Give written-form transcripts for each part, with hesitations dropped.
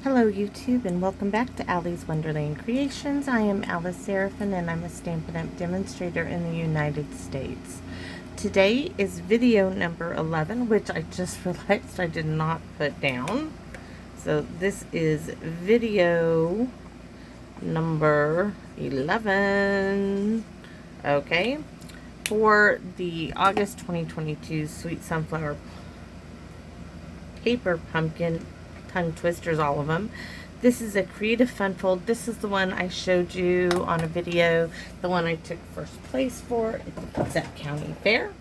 Hello YouTube and welcome back to Allie's Wonderland Creations. I am Alice Seraphin and I'm a Stampin' Up! Demonstrator in the United States. Today is video number 11, which I just realized I did not put down. So this is video number 11. Okay, for the August 2022 Sweet Sunflower Paper Pumpkin tongue twisters, all of them. This is a Creative Fun Fold. This is the one I showed you on a video, the one I took first place for at the Kitsap County Fair.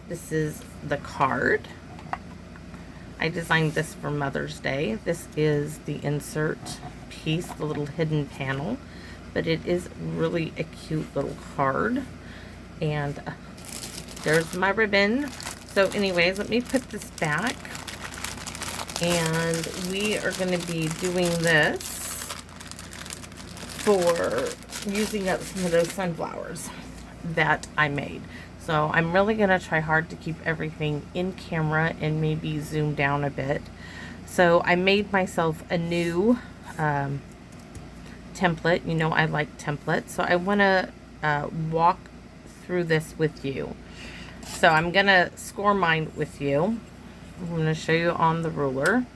This is the card. I designed this for Mother's Day. This is the insert piece, the little hidden panel, but it is really a cute little card. And there's my ribbon. So anyways, let me put this back. And we are going to be doing this for using up some of those sunflowers that I made. So I'm really going to try hard to keep everything in camera and maybe zoom down a bit. So I made myself a new template. You know I like templates. So I want to walk through this with you. So I'm going to score mine with you. I'm going to show you on the ruler.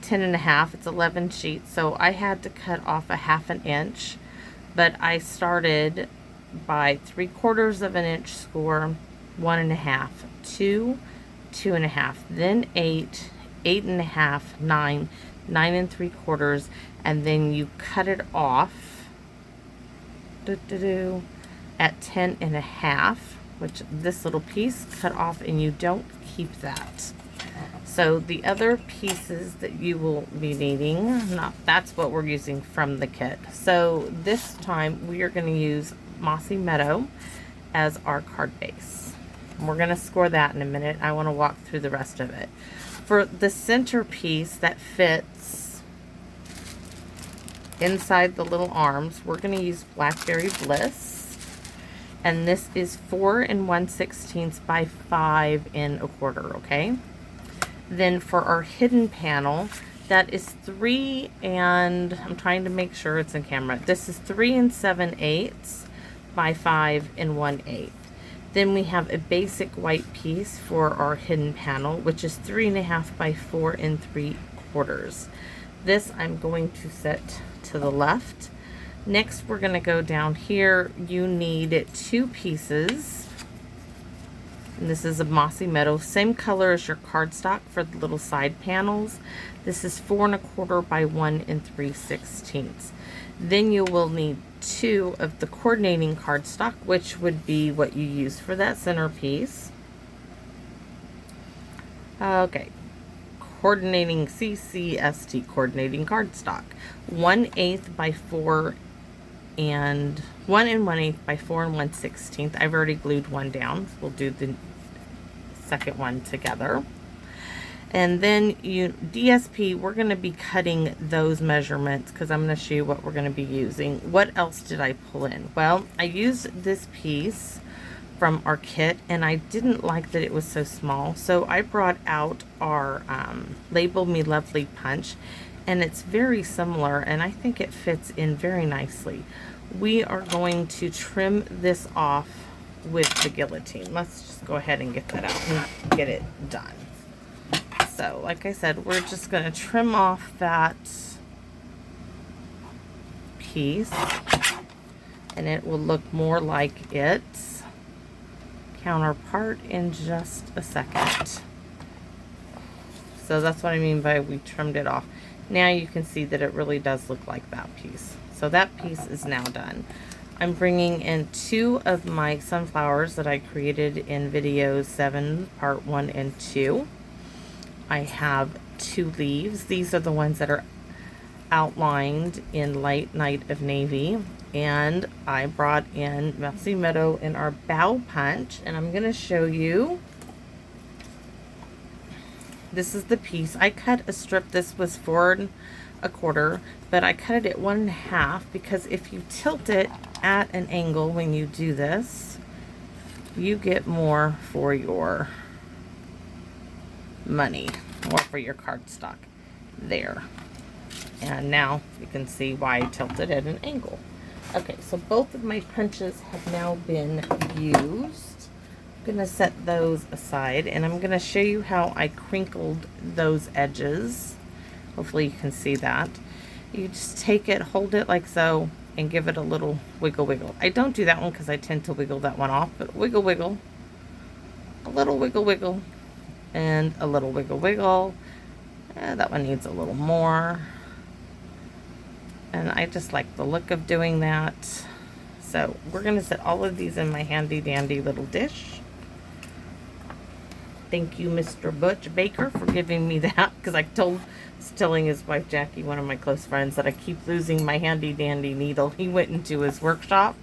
10.5, it's 11 sheets, so I had to cut off a 1/2 inch, but I started by 3/4 of an inch score, 1.5, 2, 2.5, then 8, 8.5, 9, 9 3/4, and then you cut it off at 10.5, which this little piece cut off, and you don't keep that. So the other pieces that you will be needing, that's what we're using from the kit. So this time we are going to use Mossy Meadow as our card base. We're going to score that in a minute. I want to walk through the rest of it. For the center piece that fits inside the little arms, we're going to use Blackberry Bliss. And this is 4 1/16 by 5 1/4, okay? Then for our hidden panel, that is 3 and, I'm trying to make sure it's in camera. This is 3 7/8 by 5 1/8. Then we have a basic white piece for our hidden panel, which is 3.5 by 4 3/4. This I'm going to set to the left. Next, we're going to go down here. You need 2 pieces. And this is a Mossy Meadow, same color as your cardstock for the little side panels. This is 4 1/4 by 1 3/16. Then you will need 2 of the coordinating cardstock, which would be what you use for that center piece. Okay. Coordinating CCST, coordinating cardstock. 1/8 by 4 and 1 1/8 by 4 1/16. I've already glued one down. We'll do the second one together. And then DSP, we're going to be cutting those measurements because I'm going to show you what we're going to be using. What else did I pull in? Well, I used this piece from our kit and I didn't like that it was so small. So I brought out our Label Me Lovely punch. And it's very similar, and I think it fits in very nicely. We are going to trim this off with the guillotine. Let's just go ahead and get that out and get it done. So, like I said, we're just going to trim off that piece, and it will look more like its counterpart in just a second. So that's what I mean by we trimmed it off. Now you can see that it really does look like that piece. So that piece is now done. I'm bringing in 2 of my sunflowers that I created in video 7, part 1 and 2. I have 2 leaves. These are the ones that are outlined in light Night of Navy. And I brought in Mossy Meadow in our bow punch. And I'm going to show you. This is the piece. I cut a strip. This was 4 1/4, but I cut it at 1 1/2 because if you tilt it at an angle when you do this, you get more for your money, more for your cardstock. There. And now you can see why I tilted at an angle. Okay, so both of my punches have now been used. I'm gonna set those aside, and I'm gonna show you how I crinkled those edges. Hopefully you can see that. You just take it, hold it like so, and give it a little wiggle wiggle. I don't do that one because I tend to wiggle that one off, but wiggle wiggle, a little wiggle wiggle, and a little wiggle wiggle. That one needs a little more. And I just like the look of doing that. So we're going to set all of these in my handy dandy little dish. Thank you, Mr. Butch Baker, for giving me that, because I was telling his wife Jackie, one of my close friends, that I keep losing my handy dandy needle. He went into his workshop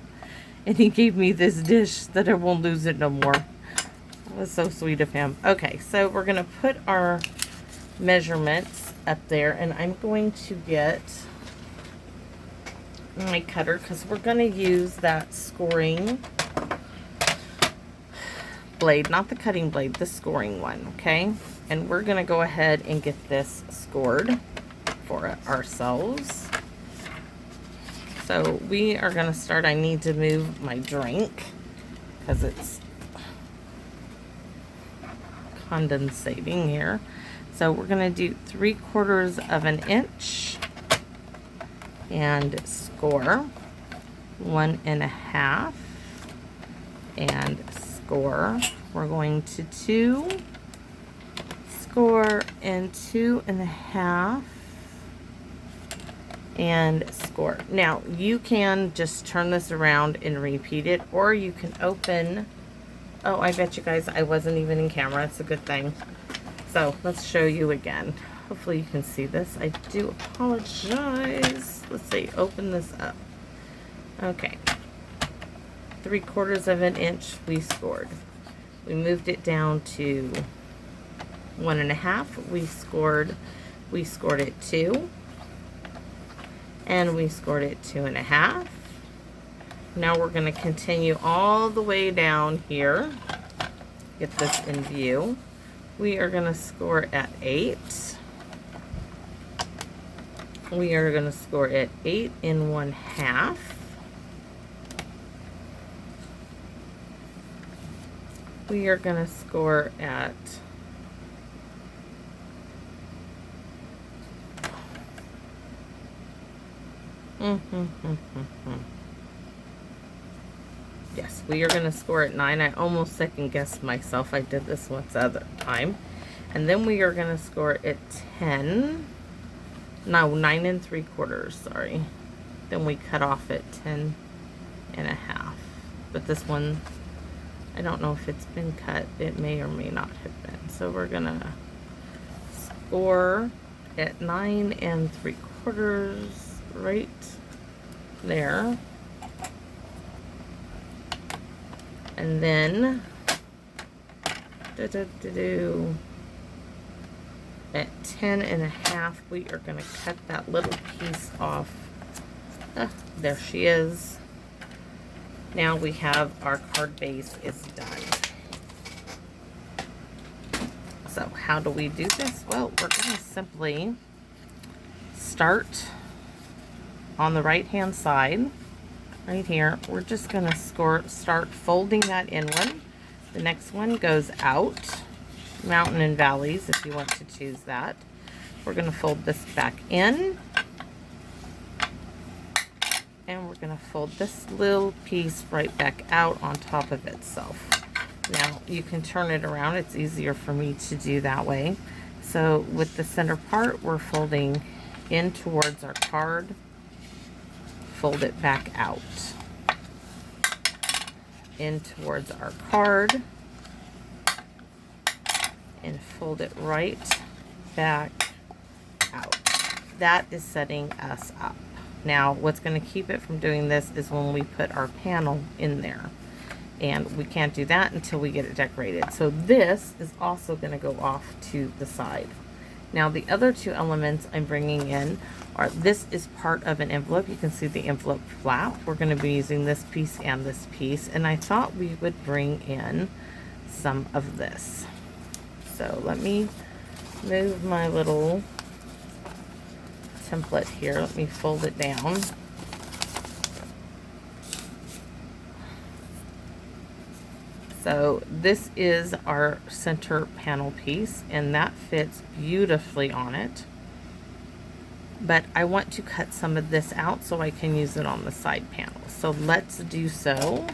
and he gave me this dish that I won't lose it no more. That was so sweet of him. Okay, so we're going to put our measurements up there, and I'm going to get my cutter because we're going to use that scoring blade, not the cutting blade, the scoring one, okay? And we're going to go ahead and get this scored for ourselves. So we are going to start. I need to move my drink because it's condensating here. So we're going to do 3/4 of an inch and score 1.5 and score. We're going to 2, score, and 2.5 and score. Now you can just turn this around and repeat it, or you can open. Oh, I bet you guys I wasn't even in camera. It's a good thing. So let's show you again. Hopefully you can see this. I do apologize. Let's see, open this up. Okay. 3/4 of an inch we scored. We moved it down to 1.5. We scored it 2. And we scored it 2.5. Now we're going to continue all the way down here. Get this in view. We are going to score at 8. We are going to score at 8 1/2. We are going to score at yes, we are going to score at 9. I almost second guessed myself. I did this once other time. And then we are going to score at 10. No, 9 3/4, sorry. Then we cut off at 10.5. But this one, I don't know if it's been cut. It may or may not have been. So we're going to score at 9 3/4 right there. And then at 10.5, we are going to cut that little piece off. There she is. Now we have our card base is done. So how do we do this? Well, we're going to simply start on the right hand side right here. We're just going to start folding that inward. The next one goes out, mountain and valleys if you want to choose that. We're going to fold this back in, and we're going to fold this little piece right back out on top of itself. Now you can turn it around. It's easier for me to do that way. So with the center part, we're folding in towards our card, fold it back out, in towards our card, and fold it right back out. That is setting us up. Now what's going to keep it from doing this is when we put our panel in there, and we can't do that until we get it decorated. So this is also going to go off to the side. Now the other two elements I'm bringing in are, this is part of an envelope. You can see the envelope flap. We're going to be using this piece and this piece, and I thought we would bring in some of this. So let me move my little template here. Let me fold it down. So this is our center panel piece, and that fits beautifully on it. But I want to cut some of this out so I can use it on the side panel. So let's do so.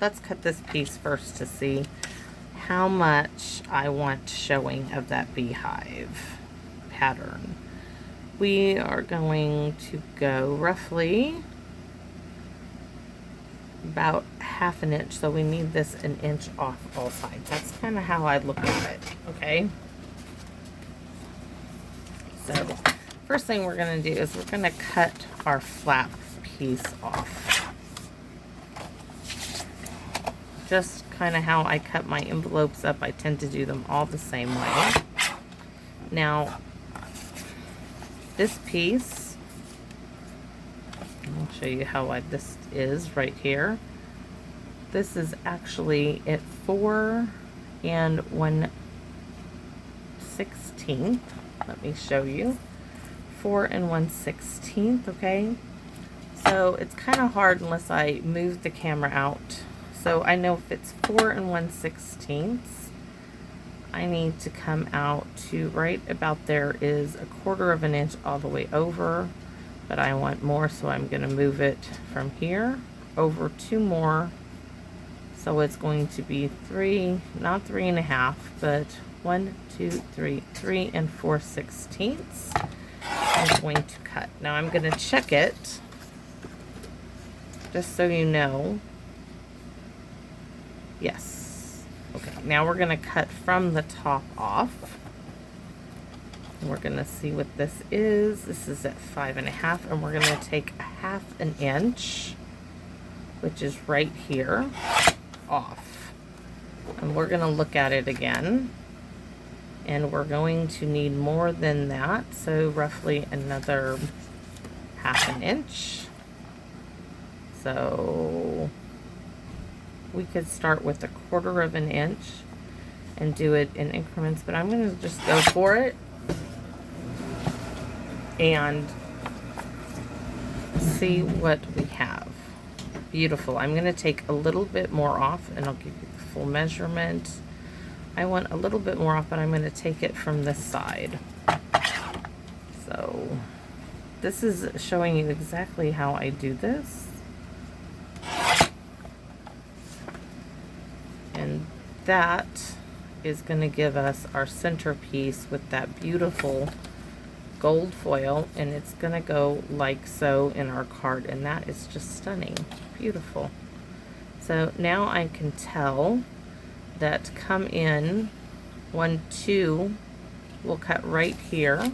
Let's cut this piece first to see how much I want showing of that beehive pattern. We are going to go roughly about 1/2 inch, so we need this 1 inch off all sides. That's kind of how I look at it, okay? So first thing we're going to do is we're going to cut our flap piece off. Just kind of how I cut my envelopes up. I tend to do them all the same way. Now, this piece, I'll show you how wide this is right here. This is actually at 4 1/16. Let me show you. 4 1/16, okay? So it's kind of hard unless I move the camera out. So I know if it's 4 1/16, I need to come out to right about there is 1/4 of an inch all the way over, but I want more, so I'm going to move it from here over 2 more. So it's going to be 3, not 3 1/2, but 1, 2, 3, 3 4/16. I'm going to cut. Now I'm going to check it, just so you know. Yes. Okay, now we're going to cut from the top off. And we're going to see what this is. This is at 5 1/2, and we're going to take 1/2 inch, which is right here, off. And we're going to look at it again. And we're going to need more than that, so roughly another 1/2 inch. So we could start with 1/4 of an inch and do it in increments, but I'm going to just go for it and see what we have. Beautiful. I'm going to take a little bit more off, and I'll give you the full measurement. I want a little bit more off, but I'm going to take it from this side. So this is showing you exactly how I do this. And that is going to give us our centerpiece with that beautiful gold foil, and it's going to go like so in our card, and that is just stunning. Beautiful. So now I can tell that come in 1, 2, we'll cut right here.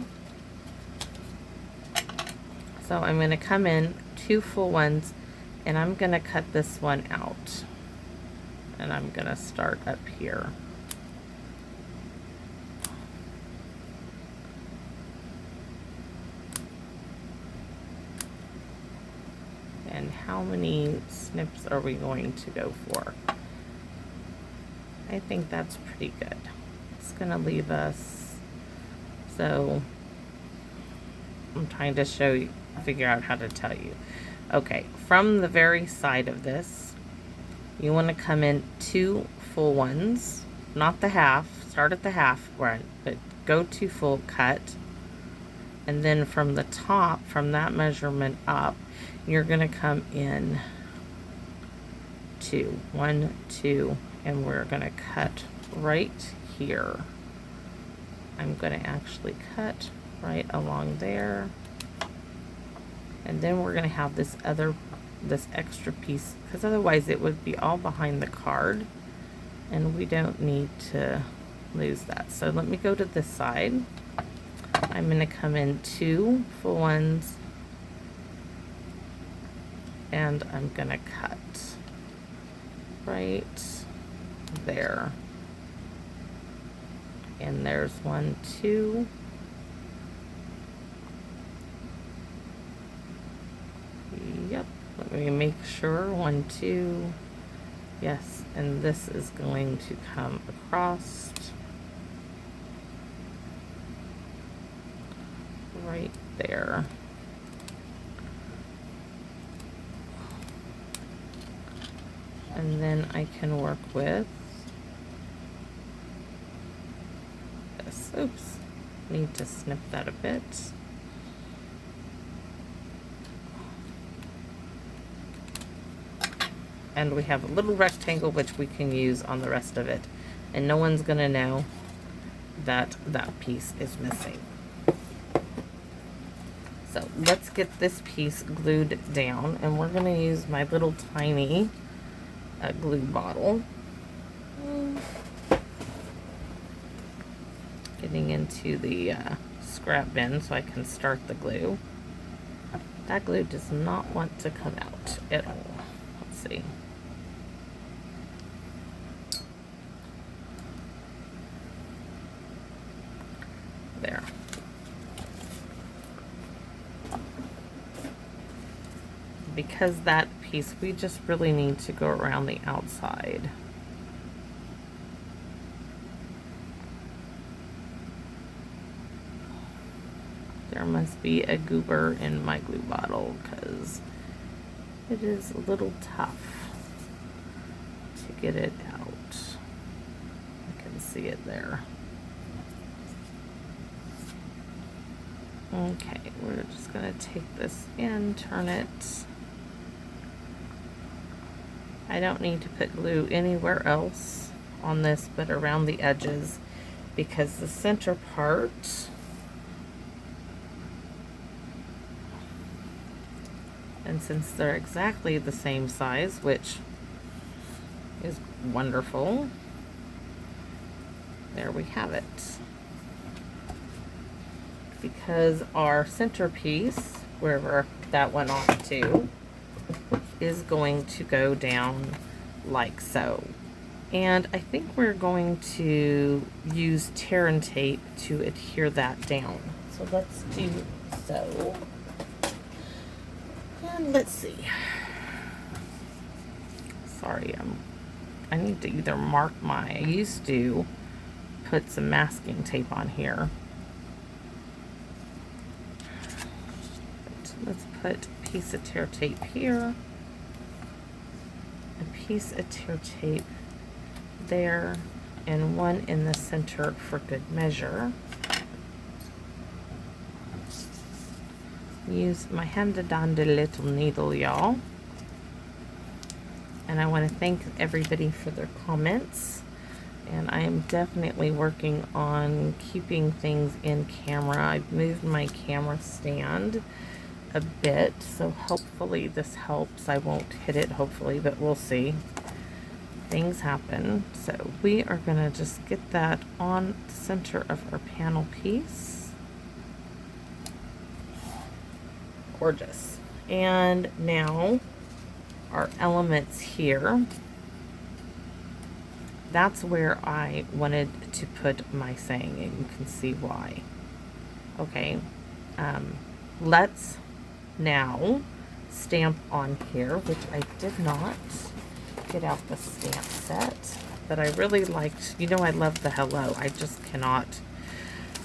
So I'm going to come in 2 full ones, and I'm going to cut this one out. And I'm going to start up here. And how many snips are we going to go for? I think that's pretty good. It's going to leave us, so I'm trying to show you, figure out how to tell you. Okay, from the very side of this, you want to come in 2 full ones, not the half. Start at the half, right, but go 2 full, cut, and then from the top, from that measurement up, you're going to come in 2, 1, 2, and we're going to cut right here. I'm going to actually cut right along there, and then we're going to have this extra piece, because otherwise it would be all behind the card, and we don't need to lose that. So let me go to this side. I'm going to come in 2 full ones, and I'm going to cut right there. And there's 1, 2. Yep. Let me make sure. 1, 2. Yes. And this is going to come across right there. And then I can work with this. Oops, need to snip that a bit. And we have a little rectangle which we can use on the rest of it. And no one's gonna know that that piece is missing. So let's get this piece glued down, and we're gonna use my little tiny glue bottle. Getting into the scrap bin so I can start the glue. That glue does not want to come out at all. Let's see. There. Because that piece, we just really need to go around the outside. There must be a goober in my glue bottle because it is a little tough to get it out. I can see it there. Okay, we're just gonna take this in, turn it. I don't need to put glue anywhere else on this but around the edges, because the center part and since they're exactly the same size, which is wonderful, there we have it. Because our centerpiece, wherever that went off to, is going to go down like so. And I think we're going to use tear and tape to adhere that down. So let's do so. And let's see. Sorry, I need to either mark I used to put some masking tape on here. But let's put a piece of tear tape here. A piece of tear tape there, and one in the center for good measure. Use my handy dandy little needle, y'all. And I want to thank everybody for their comments. And I am definitely working on keeping things in camera. I've moved my camera stand a bit, so hopefully this helps. I won't hit it, hopefully, but we'll see. Things happen. So we are going to just get that on the center of our panel piece. Gorgeous. And now our elements here, that's where I wanted to put my saying, and you can see why. Okay, let's now stamp on here, which I did not get out the stamp set, but I really liked, you know, I love the hello. I just cannot.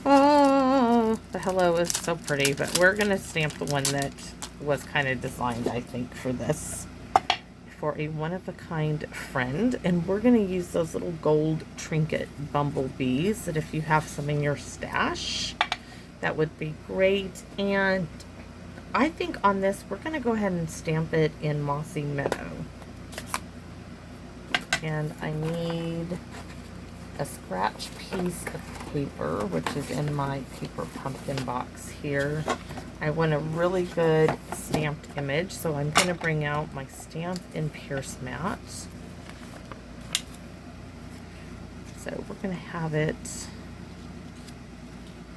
Oh, the hello is so pretty, but we're going to stamp the one that was kind of designed, I think, for this, for a one-of-a-kind friend. And we're going to use those little gold trinket bumblebees that if you have some in your stash, that would be great. And I think on this, we're going to go ahead and stamp it in Mossy Meadow. And I need a scratch piece of paper, which is in my paper pumpkin box here. I want a really good stamped image, so I'm going to bring out my Stamp and Pierce mat. So we're going to have it,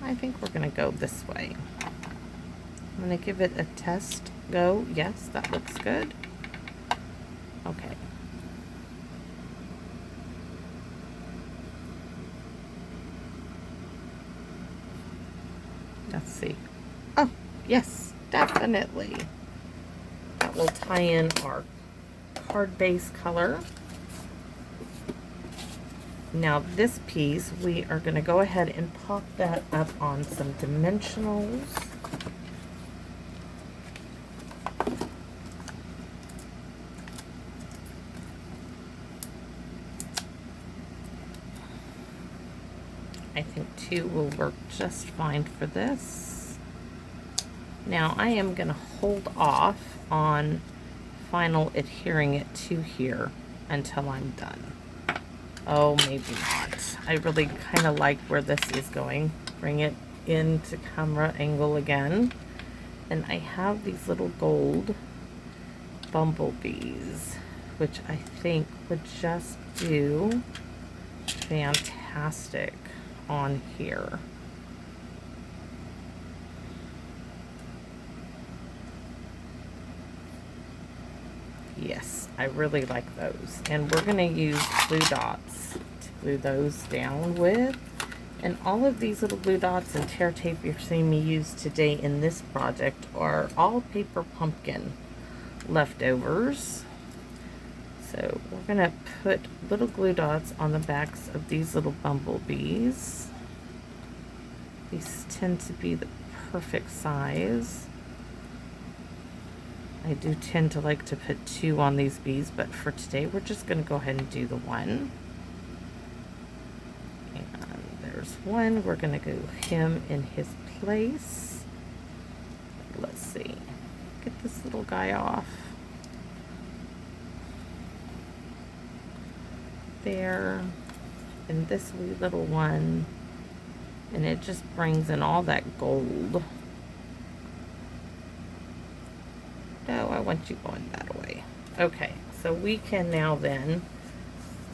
I think we're going to go this way. I'm going to give it a test go. Yes, that looks good. Okay. Let's see. Oh, yes, definitely. That will tie in our card base color. Now this piece, we are going to go ahead and pop that up on some dimensionals. I think 2 will work just fine for this. Now I am going to hold off on final adhering it to here until I'm done. Oh, maybe not. I really kind of like where this is going. Bring it into camera angle again. And I have these little gold bumblebees, which I think would just do fantastic on here. Yes, I really like those. And we're going to use glue dots to glue those down with. And all of these little glue dots and tear tape you're seeing me use today in this project are all paper pumpkin leftovers. So we're going to put little glue dots on the backs of these little bumblebees. These tend to be the perfect size. I do tend to like to put 2 on these bees, but for today we're just going to go ahead and do the 1. And there's 1. We're going to go him in his place. Let's see. Get this little guy off. There. And this wee little one. And it just brings in all that gold. No, I want you going that way. Okay, so we can now then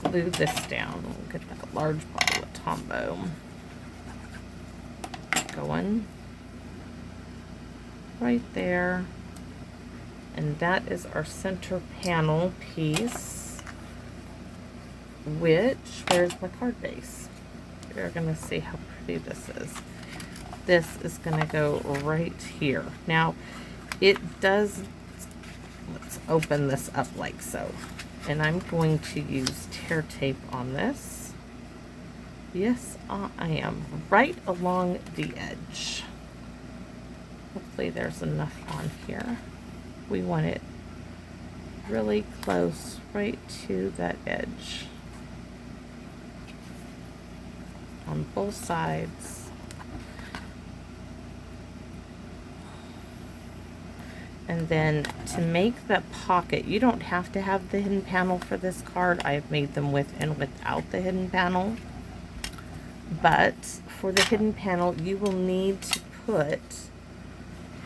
glue this down. We'll get that large bottle of Tombow going right there. And that is our center panel piece, which, where's my card base? You're going to see how pretty this is. This is going to go right here. Now, it does, let's open this up like so. And I'm going to use tear tape on this. Yes, I am. Right along the edge. Hopefully there's enough on here. We want it really close right to that edge. On both sides. And then to make the pocket, you don't have to have the hidden panel for this card. I've made them with and without the hidden panel. But for the hidden panel, you will need to put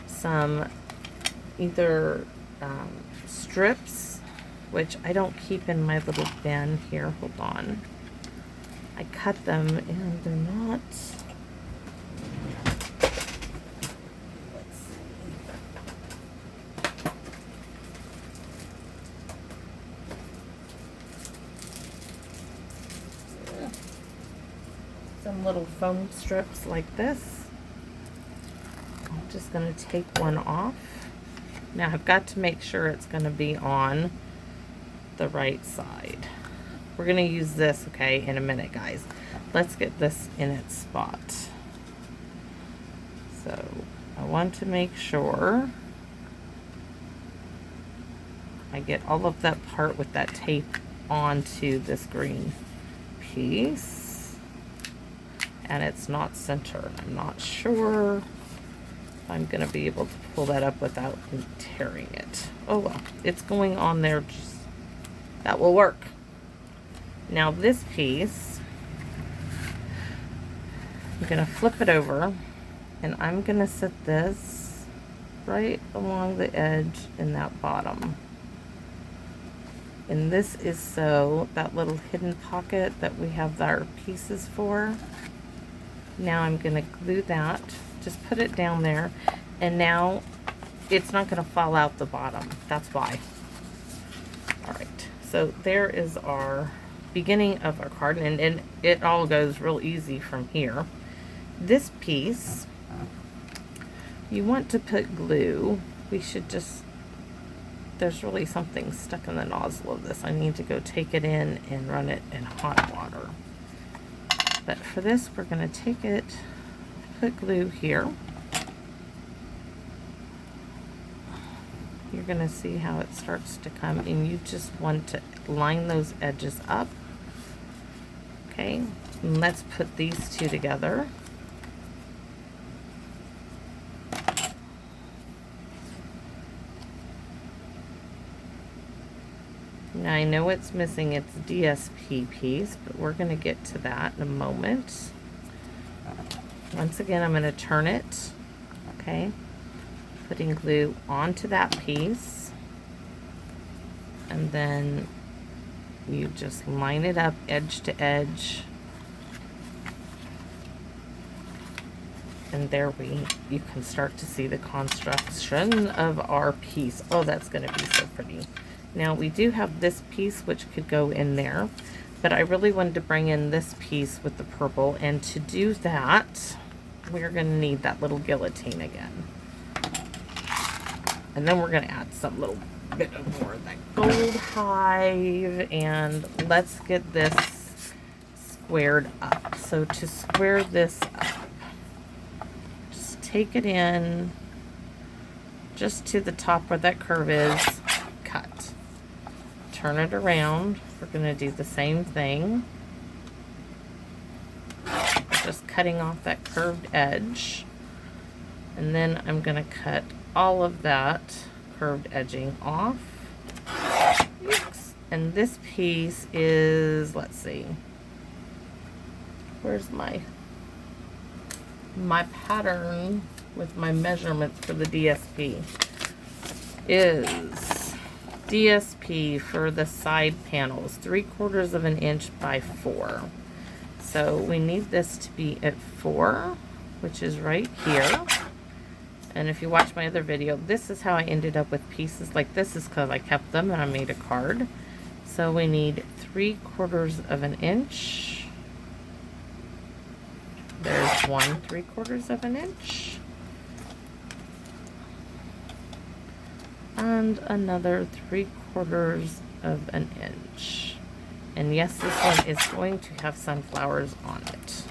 some either strips, which I don't keep in my little bin here. Hold on. I cut them and they're not. Some little foam strips like this. I'm just going to take one off. Now I've got to make sure it's going to be on the right side. We're going to use this, okay, in a minute, guys. Let's get this in its spot. So I want to make sure I get all of that part with that tape onto this green piece. And it's not centered. I'm not sure if I'm going to be able to pull that up without tearing it. Oh well, it's going on there. That will work. Now this piece, I'm going to flip it over and I'm going to set this right along the edge in that bottom. And this is so that little hidden pocket that we have our pieces for. Now I'm going to glue that, just put it down there, and now it's not going to fall out the bottom. That's why. Alright, so there is our beginning of our card, and it all goes real easy from here. This piece, you want to put glue. We should just, there's really something stuck in the nozzle of this. I need to go take it in and run it in hot water. But for this, we're going to take it, put glue here. You're going to see how it starts to come, and you just want to line those edges up. Okay, And let's put these two together. Now I know it's missing its DSP piece, but we're going to get to that in a moment. Once again, I'm going to turn it, okay, putting glue onto that piece, and then you just line it up edge to edge, and there you can start to see the construction of our piece. Oh, that's going to be so pretty. Now we do have this piece which could go in there, but I really wanted to bring in this piece with the purple, and to do that we're going to need that little guillotine again, and then we're going to add some little bit of more of that gold hive, and let's get this squared up. So to square this up, just take it in just to the top where that curve is, cut, turn it around. We're going to do the same thing, just cutting off that curved edge, and then I'm going to cut all of that curved edging off. Oops. And this piece is, let's see, where's my pattern with my measurements for the DSP? Is DSP for the side panels 3/4 of an inch by 4. So we need this to be at 4, which is right here. And if you watch my other video, this is how I ended up with pieces like this, is because I kept them and I made a card. So we need 3/4 of an inch. There's 1 3/4 of an inch. And another 3/4 of an inch. And yes, this one is going to have sunflowers on it.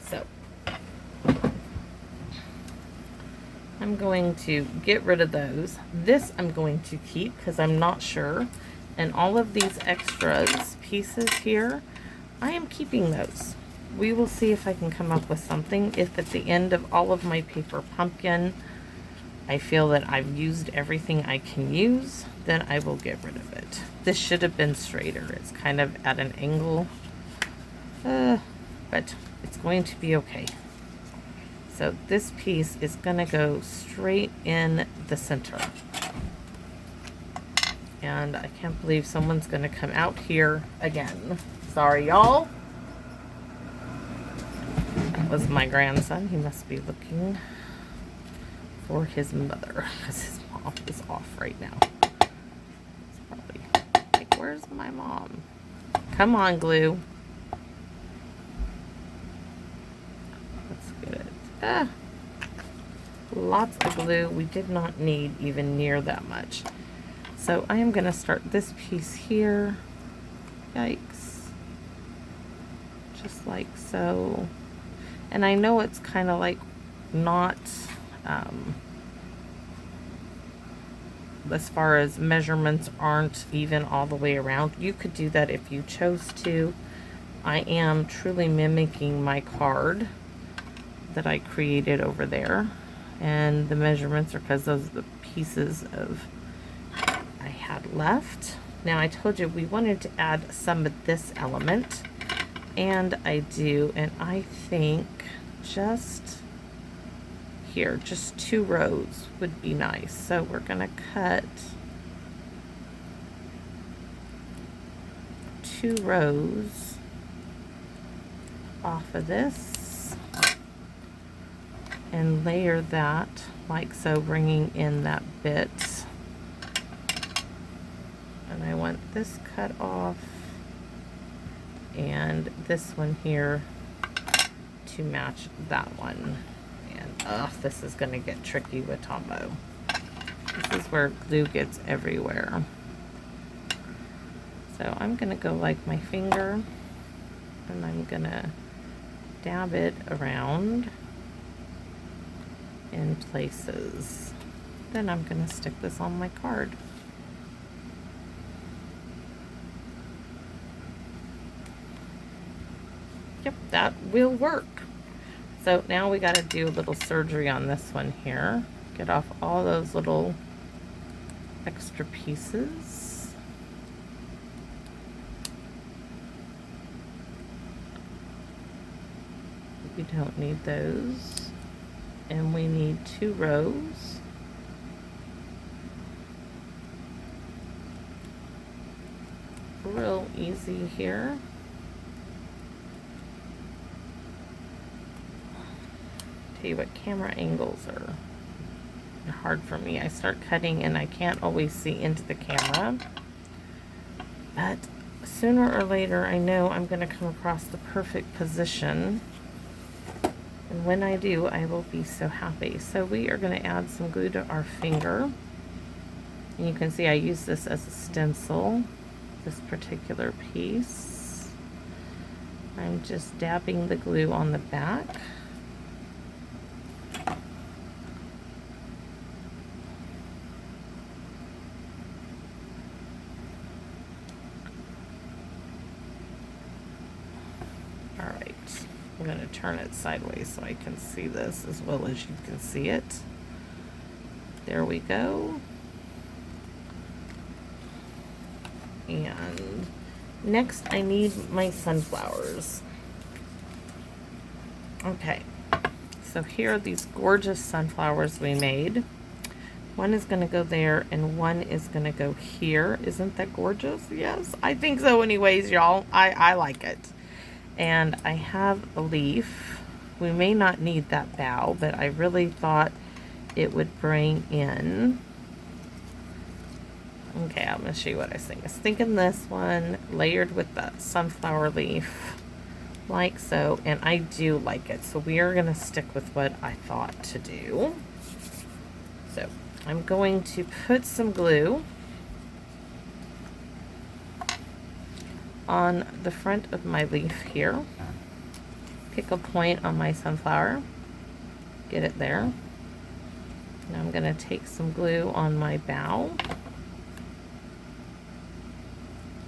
So I'm going to get rid of those. This I'm going to keep because I'm not sure. And all of these extras pieces here, I am keeping those. We will see if I can come up with something. If at the end of all of my paper pumpkin, I feel that I've used everything I can use, then I will get rid of it. This should have been straighter. It's kind of at an angle, but it's going to be okay. So this piece is going to go straight in the center. And I can't believe someone's going to come out here again. Sorry, y'all. That was my grandson. He must be looking for his mother because his mom is off right now. It's probably like, where's my mom? Come on, glue. Let's get it. Lots of glue. We did not need even near that much. So I am going to start this piece here. Yikes. Just like so. And I know it's kind of like not as far as measurements aren't even all the way around. You could do that if you chose to. I am truly mimicking my card that I created over there, and the measurements are because those are the pieces of I had left. Now I told you we wanted to add some of this element, and I do, and I think just here, just 2 rows would be nice. So we're gonna cut 2 rows off of this and layer that like so, bringing in that bit. And I want this cut off and this one here to match that one. And this is going to get tricky with Tombow. This is where glue gets everywhere. So I'm going to go like my finger, and I'm going to dab it around in places. Then I'm going to stick this on my card. Yep, that will work. So now we got to do a little surgery on this one here. Get off all those little extra pieces. We don't need those. And we need 2 rows. Real easy here. Tell you what, camera angles are hard for me. I start cutting and I can't always see into the camera. But sooner or later, I know I'm going to come across the perfect position. And when I do, I will be so happy. So we are going to add some glue to our finger. And you can see I use this as a stencil, this particular piece. I'm just dabbing the glue on the back. I'm going to turn it sideways so I can see this as well as you can see it. There we go. And next I need my sunflowers. Okay, so here are these gorgeous sunflowers we made. One is going to go there and one is going to go here. Isn't that gorgeous? Yes, I think so anyways, y'all. I like it. And I have a leaf. We may not need that bough, but I really thought it would bring in. Okay, I'm going to show you what I was thinking. I was thinking this one layered with that sunflower leaf, like so, and I do like it. So we are going to stick with what I thought to do. So I'm going to put some glue on the front of my leaf here. Pick a point on my sunflower, get it there. Now I'm going to take some glue on my bough,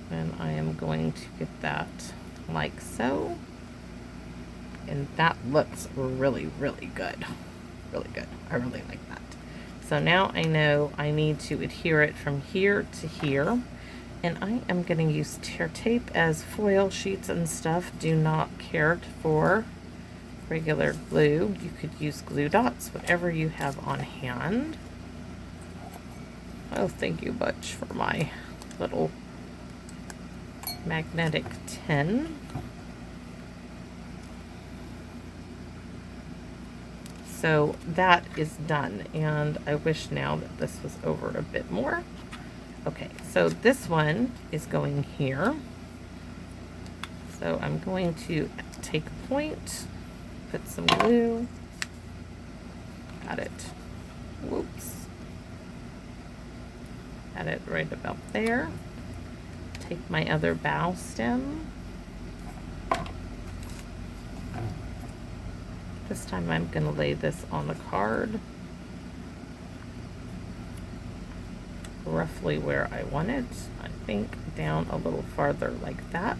and I am going to get that like so, and that looks really, really good. Really good. I really like that. So now I know I need to adhere it from here to here. And I am going to use tear tape as foil sheets and stuff. Do not care for regular glue. You could use glue dots, whatever you have on hand. Oh, thank you, Butch, for my little magnetic tin. So that is done, and I wish now that this was over a bit more. Okay, so this one is going here. So I'm going to take a point, put some glue, got it, whoops, got it right about there. Take my other bough stem. This time I'm going to lay this on the card, roughly where I want it. I think down a little farther like that.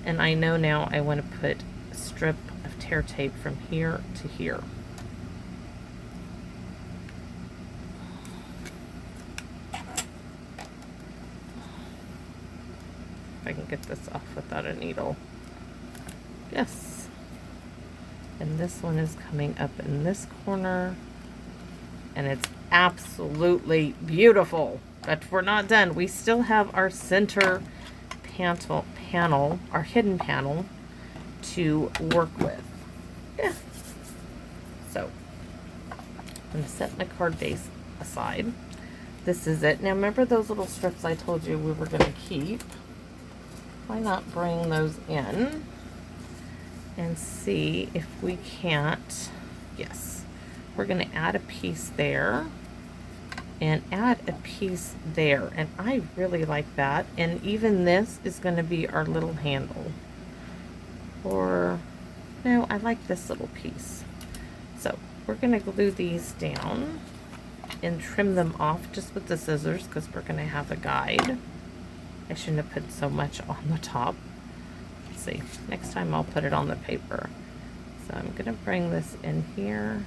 And I know now I want to put a strip of tear tape from here to here. If I can get this off without a needle. Yes. And this one is coming up in this corner. And it's absolutely beautiful. But we're not done. We still have our center panel, our hidden panel, to work with. Yeah. So, I'm going to set my card base aside. This is it. Now, remember those little strips I told you we were going to keep? Why not bring those in and see if we can't? Yes. We're going to add a piece there and add a piece there, and I really like that. And even this is going to be our little handle, or no, I like this little piece. So we're going to glue these down and trim them off just with the scissors, because we're going to have a guide. I shouldn't have put so much on the top. see. Next time I'll put it on the paper. So I'm going to bring this in here.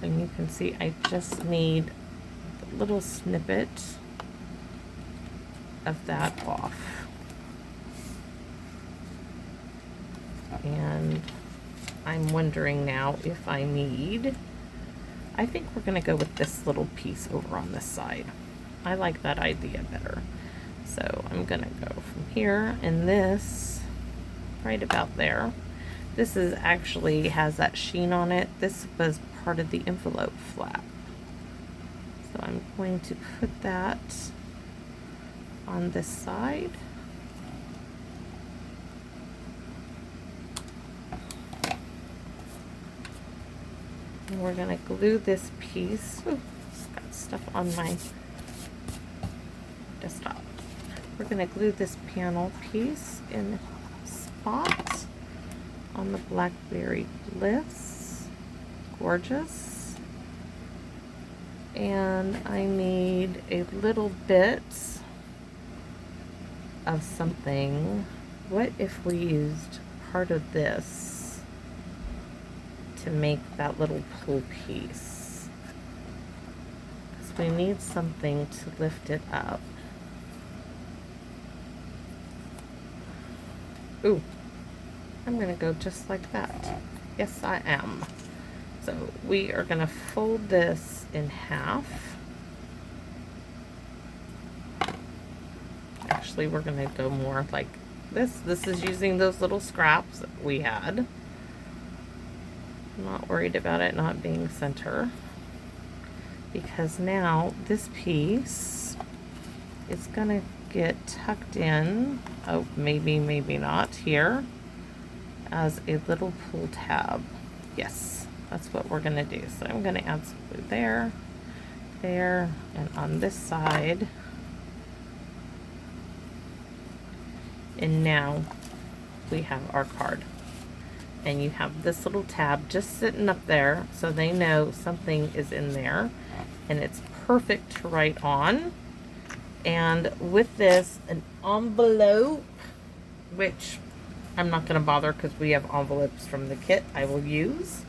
And you can see I just need a little snippet of that off. And I'm wondering now if I think we're going to go with this little piece over on this side. I like that idea better. So I'm going to go from here and this right about there. This is actually has that sheen on it. This was part of the envelope flap. So I'm going to put that on this side. And we're going to glue this piece. Ooh, it's got stuff on my desktop. We're going to glue this panel piece in spot on the Blackberry Bliss. Gorgeous. And I need a little bit of something. What if we used part of this to make that little pull piece? Because we need something to lift it up. Ooh, I'm going to go just like that. Yes, I am. So we are going to fold this in half. Actually, we're going to go more like this. This is using those little scraps that we had. I'm not worried about it not being center, because now this piece is going to get tucked in, oh, maybe not, here as a little pull tab. Yes, that's what we're going to do. So I'm going to add some glue there, and on this side. And now we have our card. And you have this little tab just sitting up there so they know something is in there, and it's perfect to write on. And with this, an envelope, which I'm not going to bother because we have envelopes from the kit I will use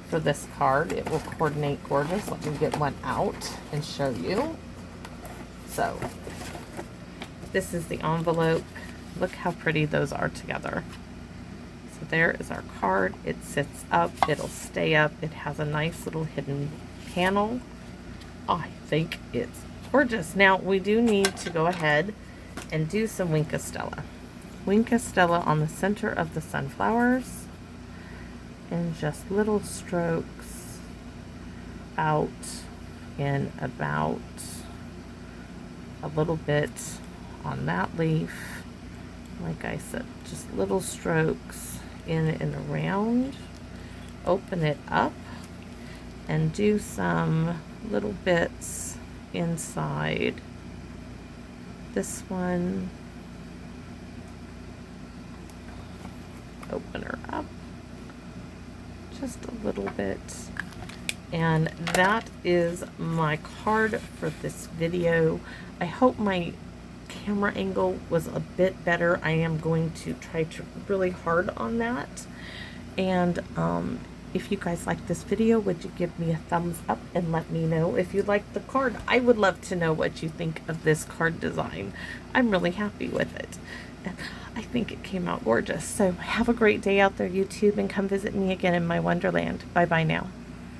for this card. It will coordinate gorgeous. Let me get one out and show you. So this is the envelope. Look how pretty those are together. So there is our card. It sits up. It'll stay up. It has a nice little hidden panel. I think it's gorgeous. Now we do need to go ahead and do some Wink of Stella. Wink of Stella on the center of the sunflowers, and just little strokes out and about, a little bit on that leaf. Like I said, just little strokes in and around. Open it up and do some little bits inside this one. Open her up just a little bit, and that is my card for this video. I hope my camera angle was a bit better. I am going to try to really hard on that. And if you guys like this video, would you give me a thumbs up and let me know if you like the card? I would love to know what you think of this card design. I'm really happy with it. I think it came out gorgeous. So have a great day out there, YouTube, and come visit me again in my wonderland. Bye bye now.